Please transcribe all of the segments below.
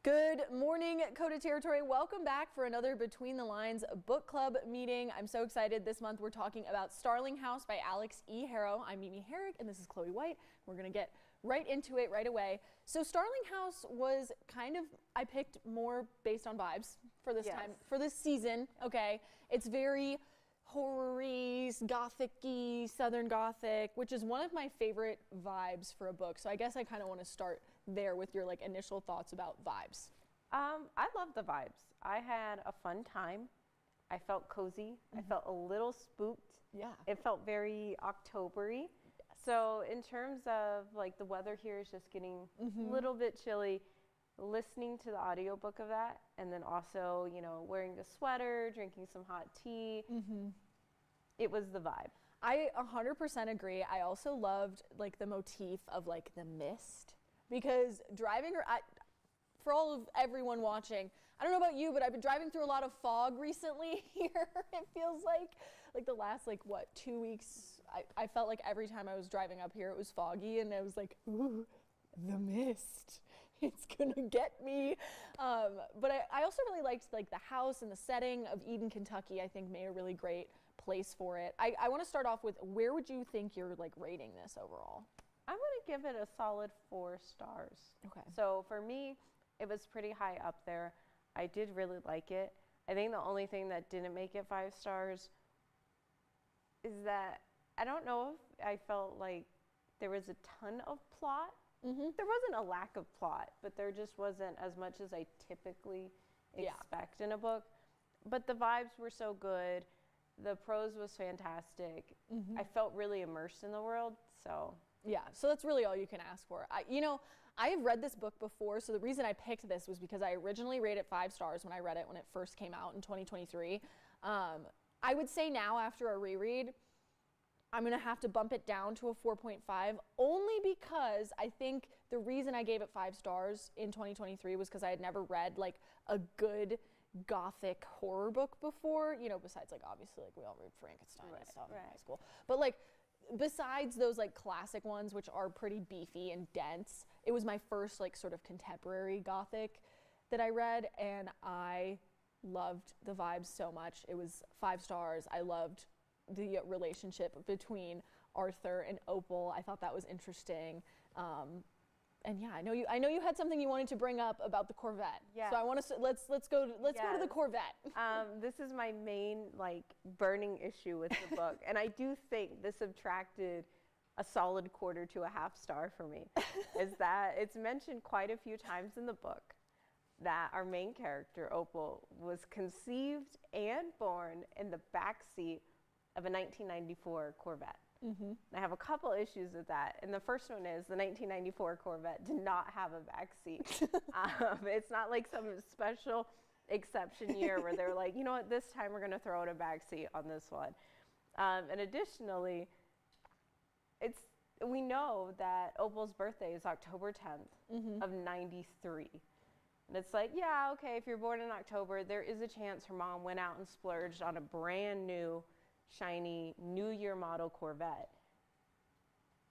Good morning, KOTA territory. Welcome back for another Between the Lines book club meeting. I'm so excited. This month we're talking about Starling House by Alix E. Harrow. I'm Mimi Herrick and this is Chloe White. We're going to get right into it right away. So Starling House was I picked more based on vibes for this time, for this season. Okay. It's very horror-y, gothic-y, Southern Gothic, which is one of my favorite vibes for a book. So I guess I kind of want to start there with your initial thoughts about vibes. I love the vibes. I had a fun time. I felt cozy. I felt a little spooked. Yeah. It felt very October-y. Yes. So in terms of the weather here is just getting a little bit chilly. Listening to the audiobook of that, and then also, wearing a sweater, drinking some hot tea. It was the vibe. I 100% agree. I also loved the motif of the mist, because for all of everyone watching, I don't know about you, but I've been driving through a lot of fog recently here. It feels like the last 2 weeks, I felt like every time I was driving up here it was foggy, and I was like, ooh, the mist, it's gonna get me. But I also really liked the house and the setting of Eden, Kentucky. I think made a really great place for it. I want to start off with, where would you think you're rating this overall? I'm gonna give it a solid 4 stars. Okay. So for me, it was pretty high up there. I did really like it. I think the only thing that didn't make it 5 stars is that I don't know if I felt like there was a ton of plot. There wasn't a lack of plot, but there just wasn't as much as I typically expect in a book. But the vibes were so good. The prose was fantastic. I felt really immersed in the world. So yeah, so that's really all you can ask for. I have read this book before, so the reason I picked this was because I originally rated it 5 stars when I read it when it first came out in 2023. I would say now, after a reread, I'm going to have to bump it down to a 4.5, only because I think the reason I gave it 5 stars in 2023 was because I had never read a good gothic horror book before, besides obviously we all read Frankenstein and stuff in high school. But besides those classic ones, which are pretty beefy and dense, it was my first sort of contemporary gothic that I read, and I loved the vibes so much. It was 5 stars. I loved the relationship between Arthur and Opal. I thought that was interesting. And yeah, I know you had something you wanted to bring up about the Corvette. Yeah. So I want to let's go to the Corvette. This is my main burning issue with the book, and I do think this subtracted a solid quarter to a half star for me. Is that it's mentioned quite a few times in the book that our main character Opal was conceived and born in the back seat of a 1994 Corvette. I have a couple issues with that. And the first one is the 1994 Corvette did not have a back seat. It's not some special exception year where they're you know what, this time we're going to throw in a back seat on this one. And additionally, we know that Opal's birthday is October 10th of 93. And it's yeah, okay, if you're born in October, there is a chance her mom went out and splurged on a brand new shiny New Year model Corvette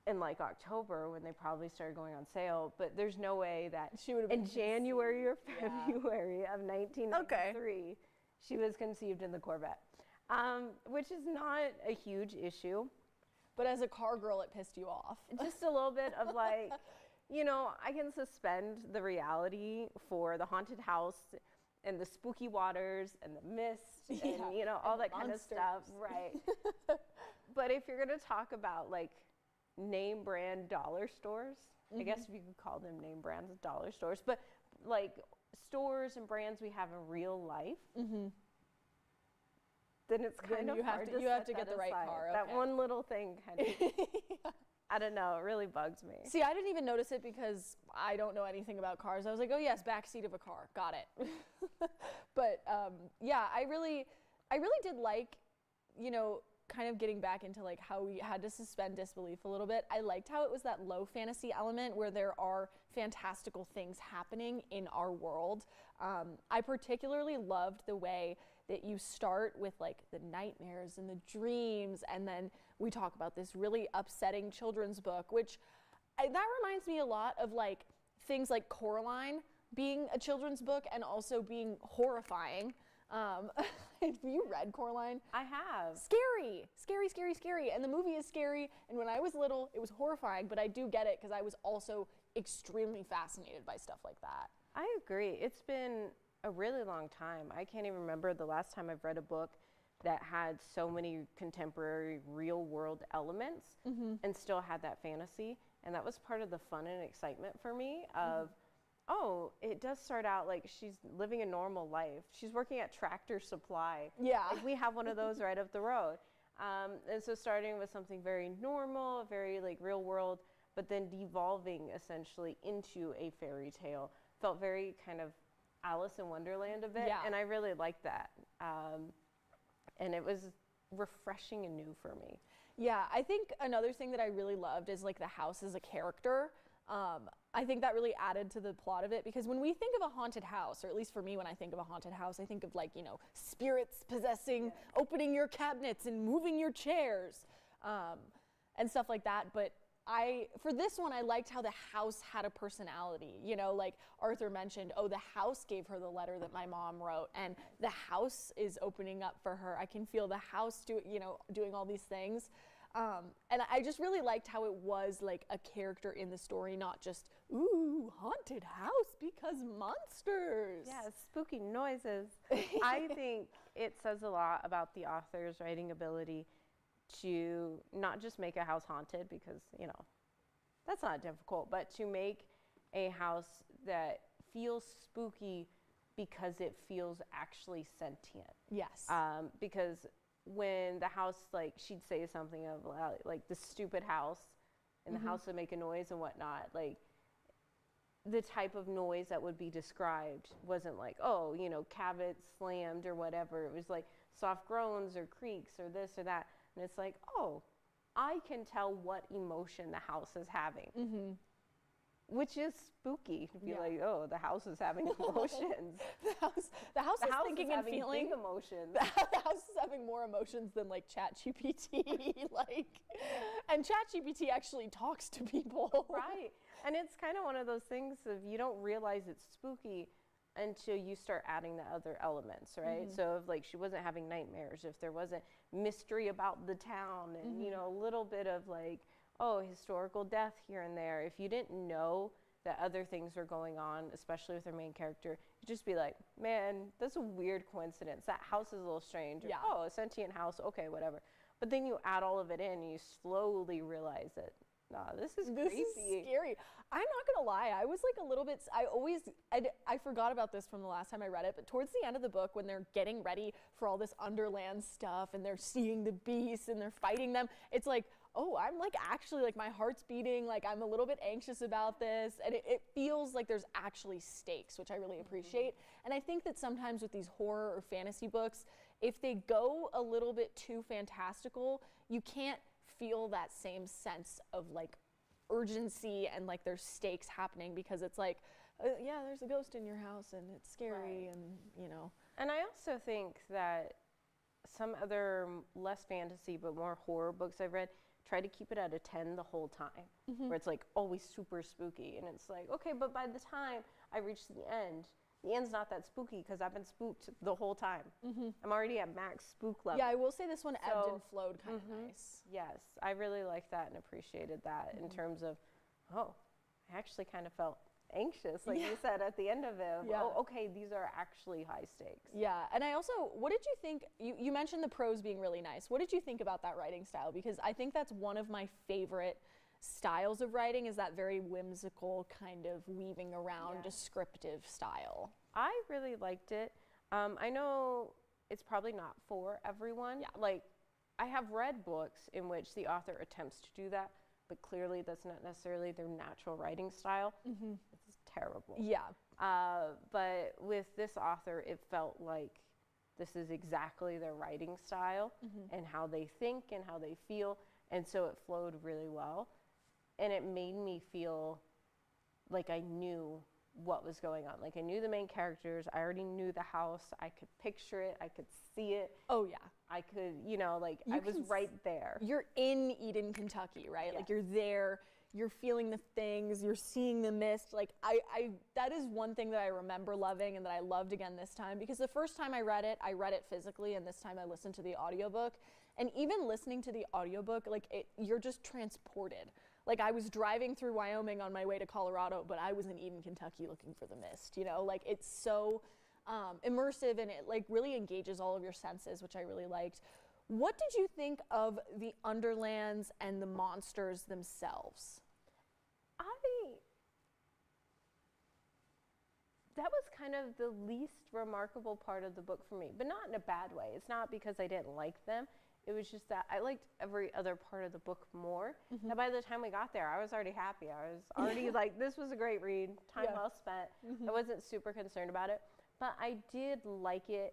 in October when they probably started going on sale, but there's no way that she would have been in January or February of 1993 she was conceived in the Corvette, which is not a huge issue, but as a car girl it pissed you off. Just a little bit of I can suspend the reality for the haunted house and the spooky waters and the mist and all that kind of stuff, right? But if you're going to talk about name brand dollar stores, I guess if you could call them name brands dollar stores, but stores and brands we have in real life, then it's kind of hard to you have to get the right car. That one little thing kind of I don't know, it really bugs me. See, I didn't even notice it because I don't know anything about cars. I was oh yes, back seat of a car, got it. But yeah, I really did kind of getting back into how we had to suspend disbelief a little bit. I liked how it was that low fantasy element where there are fantastical things happening in our world. I particularly loved the way that you start with the nightmares and the dreams, and then we talk about this really upsetting children's book, which that reminds me a lot of things like Coraline, being a children's book and also being horrifying. Have you read Coraline? I have. Scary, scary, scary, scary. And the movie is scary. And when I was little, it was horrifying, but I do get it because I was also extremely fascinated by stuff like that. I agree. It's been a really long time. I can't even remember the last time I've read a book that had so many contemporary real world elements and still had that fantasy. And that was part of the fun and excitement for me of, oh, it does start out like she's living a normal life. She's working at Tractor Supply. Yeah. Like we have one of those right up the road. And so starting with something very normal, very like real world, but then devolving essentially into a fairy tale felt very kind of Alice in Wonderland a bit. Yeah. And I really liked that. And it was refreshing and new for me. Yeah, I think another thing that I really loved is like the house as a character. I think that really added to the plot of it because when we think of a haunted house, or at least for me when I think of a haunted house, I think of like, you know, spirits possessing, opening your cabinets and moving your chairs and stuff like that. But for this one, I liked how the house had a personality. You know, like Arthur mentioned, oh, the house gave her the letter that my mom wrote, and the house is opening up for her. I can feel the house doing all these things. And I just really liked how it was like a character in the story, not just, ooh, haunted house because monsters. Yeah, spooky noises. I think it says a lot about the author's writing ability to not just make a house haunted because, you know, that's not difficult, but to make a house that feels spooky because it feels actually sentient. Yes. Because when the house, like, she'd say something of, like, the stupid house, and the house would make a noise and whatnot, like, the type of noise that would be described wasn't like, oh, you know, cabinet slammed or whatever. It was like soft groans or creaks or this or that. And it's like, oh, I can tell what emotion the house is having, which is spooky to be like, oh, the house is having emotions. The house is thinking and feeling big emotions. The house is having more emotions than like ChatGPT, and ChatGPT actually talks to people. Right, and it's kind of one of those things of you don't realize it's spooky until you start adding the other elements, right? So if like she wasn't having nightmares, if there wasn't mystery about the town and you know, a little bit of like, oh, historical death here and there, if you didn't know that other things were going on, especially with our main character, you'd just be like, man, that's a weird coincidence. That house is a little strange. Or, oh, a sentient house, okay, whatever. But then you add all of it in and you slowly realize that, nah, this is creepy. This is scary. I'm not gonna lie, I was like a little bit, I forgot about this from the last time I read it, but towards the end of the book when they're getting ready for all this underland stuff and they're seeing the beasts and they're fighting them, it's like, oh, I'm like actually like my heart's beating, like I'm a little bit anxious about this, and it feels like there's actually stakes, which I really appreciate. And I think that sometimes with these horror or fantasy books, if they go a little bit too fantastical, you can't feel that same sense of like urgency and like there's stakes happening because it's like, yeah, there's a ghost in your house and it's scary, and you know. And I also think that some other less fantasy but more horror books I've read try to keep it at a 10 the whole time, where it's like always super spooky, and it's like, okay, but by the time I reach the end's not that spooky because I've been spooked the whole time. I'm already at max spook level. Yeah, I will say this one ebbed and flowed kind of nice. Yes, I really liked that and appreciated that in terms of, oh, I actually kind of felt anxious, like you said at the end of it. Oh, okay, these are actually high stakes. Yeah, and I also, what did you think, you mentioned the prose being really nice. What did you think about that writing style? Because I think that's one of my favorite styles of writing, is that very whimsical kind of weaving around descriptive style. I really liked it. I know it's probably not for everyone. Yeah. Like, I have read books in which the author attempts to do that, but clearly that's not necessarily their natural writing style. It's terrible. Yeah. But with this author, it felt like this is exactly their writing style and how they think and how they feel. And so it flowed really well. And it made me feel like I knew what was going on. Like I knew the main characters. I already knew the house. I could picture it. I could see it. Oh, yeah. I could, you know, like I was right there. You're in Eden, Kentucky, right? Yes. Like you're there. you're feeling the things, you're seeing the mist. Like that is one thing that I remember loving and that I loved again this time, because the first time I read it physically, and this time I listened to the audiobook. And even listening to the audiobook, like you're just transported. Like I was driving through Wyoming on my way to Colorado, but I was in Eden, Kentucky looking for the mist, you know? Like it's so immersive, and it like really engages all of your senses, which I really liked. What did you think of the Underlands and the monsters themselves? That was kind of the least remarkable part of the book for me, but not in a bad way. It's not because I didn't like them. It was just that I liked every other part of the book more. Mm-hmm. And by the time we got there, I was already happy. I was already like, this was a great read, time well spent. Mm-hmm. I wasn't super concerned about it, but I did like it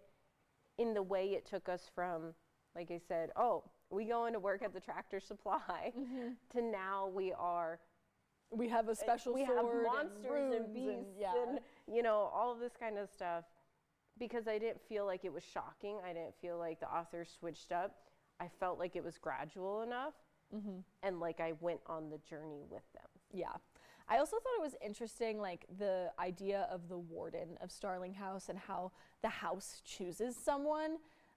in the way it took us from, like I said, oh, we go into work at the Tractor Supply, to now we have a special sword, we have monsters and beasts and you know, all of this kind of stuff, because I didn't feel like it was shocking. I didn't feel like the author switched up. I felt like it was gradual enough, and like I went on the journey with them. Yeah. I also thought it was interesting, like the idea of the warden of Starling House and how the house chooses someone.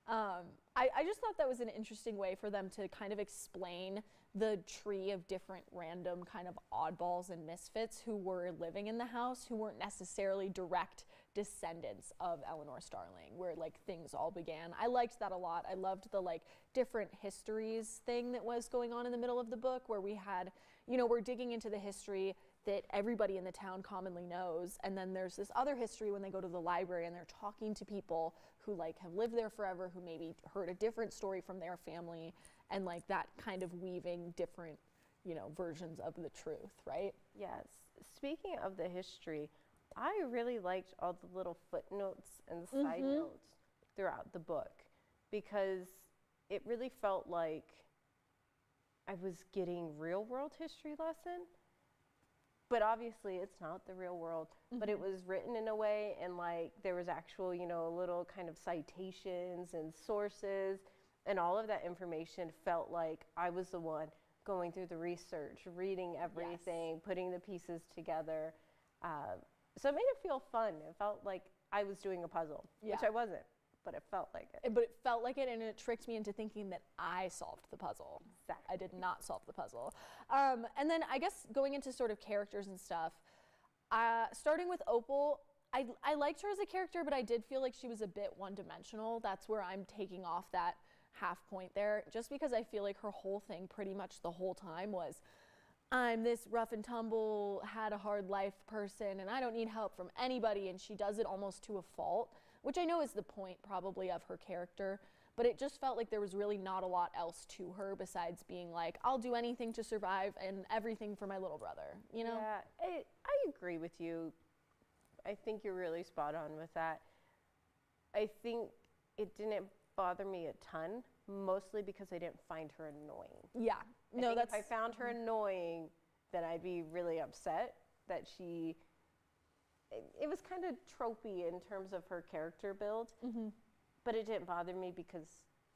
I just thought that was an interesting way for them to kind of explain the tree of different random kind of oddballs and misfits who were living in the house, who weren't necessarily direct descendants of Eleanor Starling, where like things all began. I liked that a lot. I loved the like different histories thing that was going on in the middle of the book, where we had, you know, we're digging into the history that everybody in the town commonly knows, and then there's this other history when they go to the library and they're talking to people who like have lived there forever, who maybe heard a different story from their family, and like that kind of weaving different, you know, versions of the truth, right? Yes. Speaking of the history, I really liked all the little footnotes and side notes throughout the book, because it really felt like I was getting real world history lesson. But obviously it's not the real world, but it was written in a way, and like there was actual, you know, little kind of citations and sources, and all of that information felt like I was the one going through the research, reading everything, putting the pieces together. So it made it feel fun. It felt like I was doing a puzzle, which I wasn't, but it felt like it. But it felt like it, and it tricked me into thinking that I solved the puzzle. Exactly. I did not solve the puzzle. And then I guess going into sort of characters and stuff, starting with Opal, I liked her as a character, but I did feel like she was a bit one-dimensional. That's where I'm taking off that half point there, just because I feel like her whole thing pretty much the whole time was, I'm this rough and tumble, had a hard life person, and I don't need help from anybody, and she does it almost to a fault, which I know is the point probably of her character, but it just felt like there was really not a lot else to her besides being like, I'll do anything to survive and everything for my little brother, you know? Yeah, I agree with you. I think you're really spot on with that. I think it didn't bother me a ton, mostly because I didn't find her annoying. Yeah, no, if I found her annoying, then I'd be really upset that it was kind of tropey in terms of her character build, but it didn't bother me because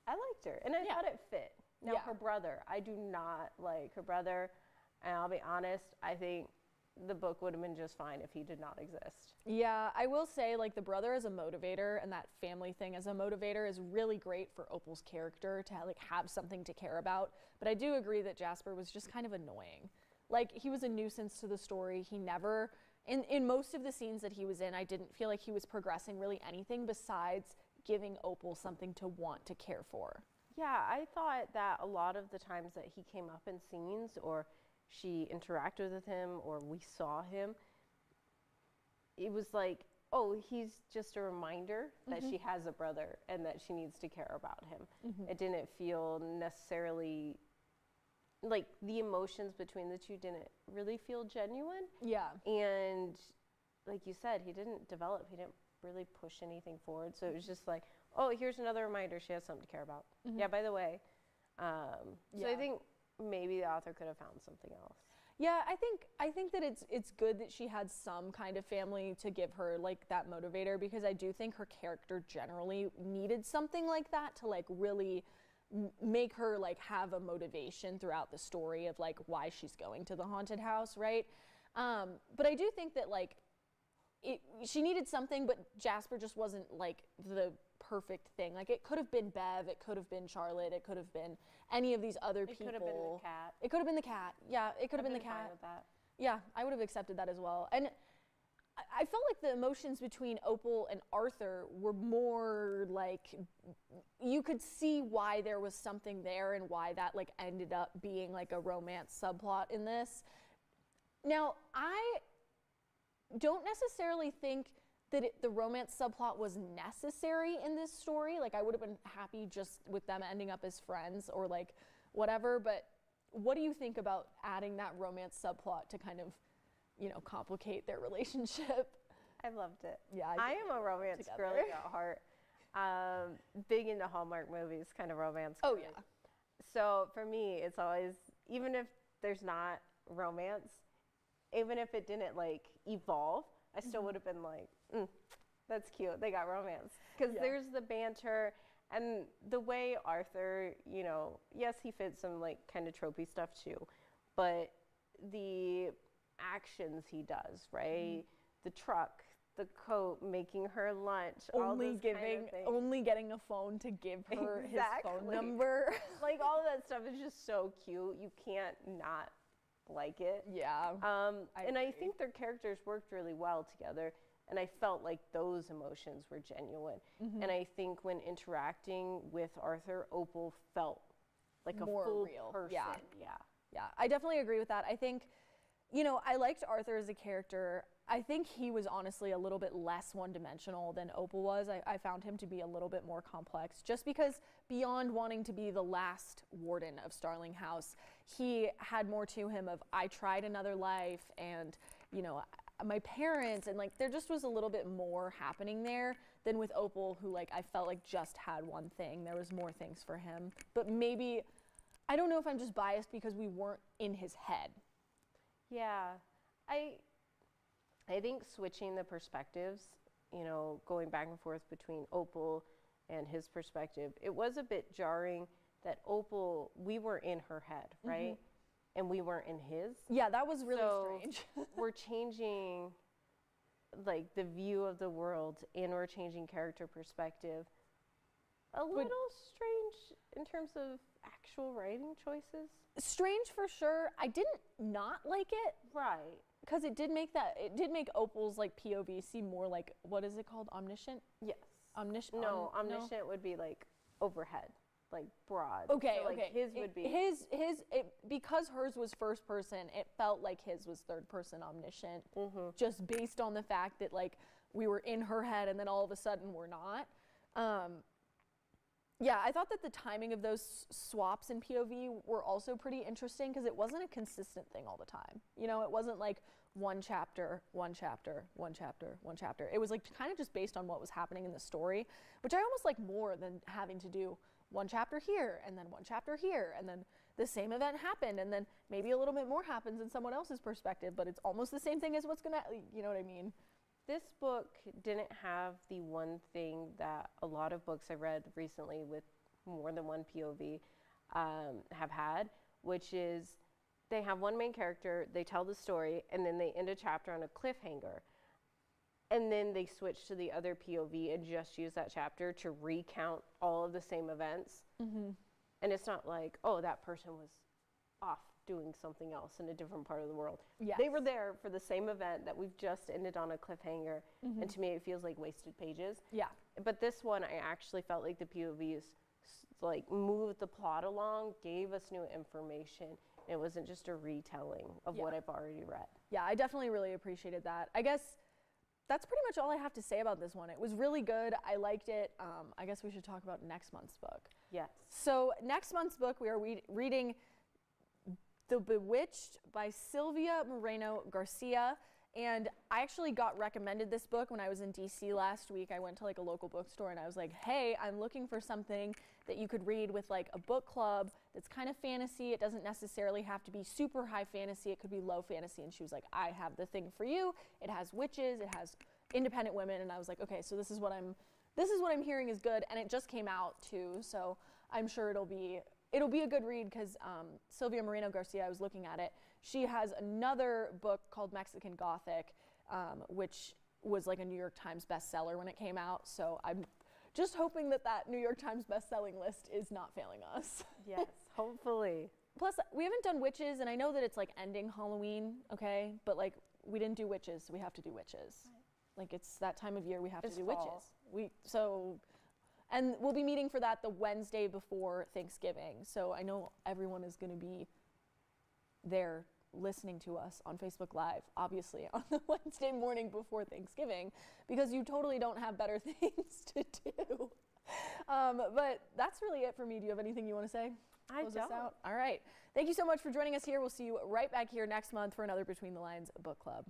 I liked her, and I thought it fit. Now, her brother, I do not like her brother, and I'll be honest, I think the book would have been just fine if he did not exist. Yeah, I will say, like, the brother as a motivator and that family thing as a motivator is really great for Opal's character to like have something to care about, but I do agree that Jasper was just kind of annoying. Like, he was a nuisance to the story. He never, in most of the scenes that he was in, I didn't feel like he was progressing really anything besides giving Opal something to want to care for. Yeah, I thought that a lot of the times that he came up in scenes, or she interacted with him, or we saw him, it was like, oh, he's just a reminder that she has a brother and that she needs to care about him. It didn't feel necessarily like the emotions between the two didn't really feel genuine. Yeah. And like you said, he didn't develop, he didn't really push anything forward. So it was just like, oh, here's another reminder she has something to care about. Yeah, by the way. So I think maybe the author could have found something else. Yeah, I think that it's good that she had some kind of family to give her like that motivator, because I do think her character generally needed something like that to like really make her like have a motivation throughout the story of like why she's going to the haunted house, right? But I do think that like she needed something, but Jasper just wasn't like the perfect thing. Like it could have been Bev, it could have been Charlotte, it could have been any of these other people. It could have been the cat. It could have been the cat. Yeah, it could have been the cat. Fine with that. Yeah, I would have accepted that as well. And I felt like the emotions between Opal and Arthur were more like, you could see why there was something there and why that like ended up being like a romance subplot in this. Now, I don't necessarily think that the romance subplot was necessary in this story. Like I would have been happy just with them ending up as friends or like whatever, but what do you think about adding that romance subplot to kind of, you know, complicate their relationship? I loved it. Yeah, I am a romance girly at heart. Big into Hallmark movies, kind of romance. Oh girly. yeah. So for me, it's always, even if there's not romance, even if it didn't like evolve, I still would have been like, that's cute. They got romance. Because there's the banter and the way Arthur, you know, yes, he fits some like kind of tropey stuff too, but the actions he does, right? The truck, the coat, making her lunch, only getting a phone to give her his phone number. Like all of that stuff is just so cute. You can't not like it. Yeah. And I think their characters worked really well together. And I felt like those emotions were genuine. And I think when interacting with Arthur, Opal felt like more a full real person. Yeah, I definitely agree with that. I think, you know, I liked Arthur as a character. I think he was honestly a little bit less one-dimensional than Opal was. I found him to be a little bit more complex, just because beyond wanting to be the last warden of Starling House, he had more to him of, I tried another life, and, you know, my parents, and like there just was a little bit more happening there than with Opal, who like I felt like just had one thing. There was more things for him, but maybe, I don't know if I'm just biased because we weren't in his head. Yeah, I think switching the perspectives, you know, going back and forth between Opal and his perspective, it was a bit jarring that Opal, we were in her head, right? And we weren't in his. Yeah, that was really strange. We're changing like the view of the world, and we're changing character perspective. A little strange in terms of actual writing choices. Strange for sure. I didn't not like it. Right. Because it did make Opal's like POV seem more like, what is it called? Omniscient? Yes. Omniscient? No, omniscient would be like overhead, like broad. Okay, so, like, okay. His would be. Because hers was first person, it felt like his was third person omniscient. Just based on the fact that like we were in her head and then all of a sudden we're not. Yeah, I thought that the timing of those swaps in POV were also pretty interesting because it wasn't a consistent thing all the time. You know, it wasn't like one chapter, one chapter, one chapter, one chapter. It was like kind of just based on what was happening in the story, which I almost like more than having to do one chapter here and then one chapter here and then the same event happened and then maybe a little bit more happens in someone else's perspective, but it's almost the same thing as what's gonna, you know what I mean? This book didn't have the one thing that a lot of books I've read recently with more than one POV have had, which is they have one main character, they tell the story, and then they end a chapter on a cliffhanger. And then they switch to the other POV and just use that chapter to recount all of the same events. And it's not like, oh, that person was off doing something else in a different part of the world. Yes. They were there for the same event that we've just ended on a cliffhanger, and to me it feels like wasted pages. Yeah. But this one, I actually felt like the POVs like moved the plot along, gave us new information. It wasn't just a retelling of what I've already read. Yeah, I definitely really appreciated that. I guess that's pretty much all I have to say about this one. It was really good. I liked it. I guess we should talk about next month's book. Yes. So next month's book, we are reading The Bewitched by Sylvia Moreno Garcia. And I actually got recommended this book when I was in DC last week. I went to like a local bookstore and I was like, hey, I'm looking for something that you could read with like a book club that's kind of fantasy. It doesn't necessarily have to be super high fantasy. It could be low fantasy. And she was like, I have the thing for you. It has witches, it has independent women. And I was like, okay, so this is what I'm hearing is good. And it just came out too. So I'm sure it'll be a good read because Sylvia Moreno Garcia, I was looking at it, she has another book called Mexican Gothic, which was like a New York Times bestseller when it came out. So I'm just hoping that New York Times bestselling list is not failing us. Yes, hopefully. Plus, we haven't done witches, and I know that it's like ending Halloween, okay? But like, we didn't do witches, so we have to do witches. Right. Like, it's that time of year we have to do fall. Witches. And we'll be meeting for that the Wednesday before Thanksgiving. So I know everyone is going to be there listening to us on Facebook Live, obviously, on the Wednesday morning before Thanksgiving, because you totally don't have better things to do. But that's really it for me. Do you have anything you want to say? I don't. All right. Thank you so much for joining us here. We'll see you right back here next month for another Between the Lines book club.